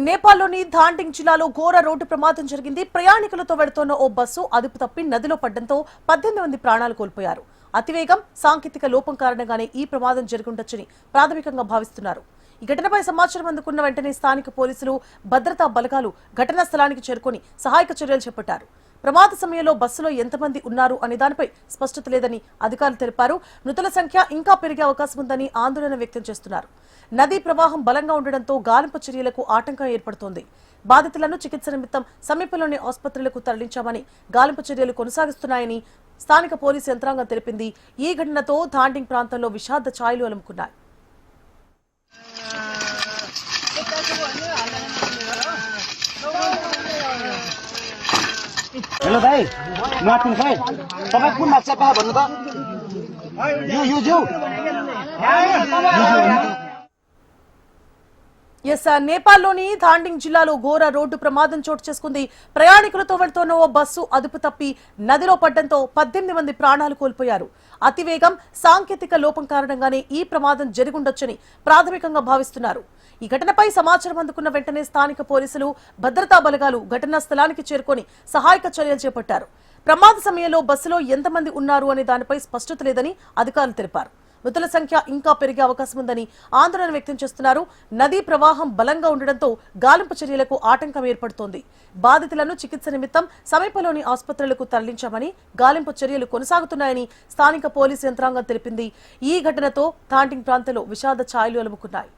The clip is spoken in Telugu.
నేపాల్లోని ధాంటింగ్ జిల్లాలో ఘోర రోడ్డు ప్రమాదం జరిగింది. ప్రయాణికులతో వెడుతోన్న ఓ బస్సు అదుపు తప్పి నదిలో పడడంతో 18 మంది ప్రాణాలు కోల్పోయారు. అతివేగం, సాంకేతిక లోపం కారణంగానే ఈ ప్రమాదం జరుగుండొచ్చని ప్రాథమికంగా భావిస్తున్నారు. ఈ ఘటనపై సమాచారం అందుకున్న వెంటనే స్థానిక పోలీసులు, భద్రతా బలగాలు ఘటనా స్థలానికి చేరుకొని సహాయక చర్యలు చేపట్టారు. ప్రమాద సమయంలో బస్సులో ఎంతమంది ఉన్నారు అనే దానిపై స్పష్టత లేదని అధికారులు తెలిపారు. మృతుల సంఖ్య ఇంకా పెరిగే అవకాశం ఉందని ఆందోళన వ్యక్తం చేస్తున్నారు. నదీ ప్రవాహం బలంగా ఉండడంతో గాలింపు చర్యలకు ఆటంకం ఏర్పడుతోంది. బాధితులను చికిత్స నిమిత్తం సమీపంలోని ఆసుపత్రులకు తరలించామని, గాలింపు చర్యలు కొనసాగిస్తున్నాయని స్థానిక పోలీసు యంత్రాంగం తెలిపింది. ఈ ఘటనతో ధాంటింగ్ ప్రాంతంలో విషాద ఛాయలు అలుముకున్నాయి. हेलो भाई मार्टिन भाई तपाईं कुन भाषा पा भन्नु त यो जो నేపాల్లోని ధాంటింగ్ జిల్లాలో ఘోర రోడ్డు ప్రమాదం చోటు చేసుకుంది. ప్రయాణికులతో వెళ్తున్న ఓ బస్సు అదుపు తప్పి నదిలో పడడంతో 18 మంది ప్రాణాలు కోల్పోయారు. అతివేగం, సాంకేతిక లోపం కారణంగానే ఈ ప్రమాదం జరిగుండొచ్చని ప్రాథమికంగా భావిస్తున్నారు. ఈ ఘటనపై సమాచారం అందుకున్న వెంటనే స్థానిక పోలీసులు, భద్రతా బలగాలు ఘటనా స్థలానికి చేరుకొని సహాయక చర్యలు చేపట్టారు. ప్రమాద సమయంలో బస్సులో ఎంతమంది ఉన్నారు అనే దానిపై స్పష్టత లేదని అధికారులు తెలిపారు. మృతుల సంఖ్య ఇంకా పెరిగే అవకాశం ఉందని ఆందోళన వ్యక్తం చేస్తున్నారు. నదీ ప్రవాహం బలంగా ఉండడంతో గాలింపు చర్యలకు ఆటంకం ఏర్పడుతోంది. బాధితులను చికిత్స నిమిత్తం సమీపంలోని ఆసుపత్రులకు తరలించామని, గాలింపు చర్యలు కొనసాగుతున్నాయని స్థానిక పోలీసు యంత్రాంగం తెలిపింది. ఈ ఘటనతో ధాంటింగ్ ప్రాంతంలో విషాద ఛాయలు అలుముకున్నాయి.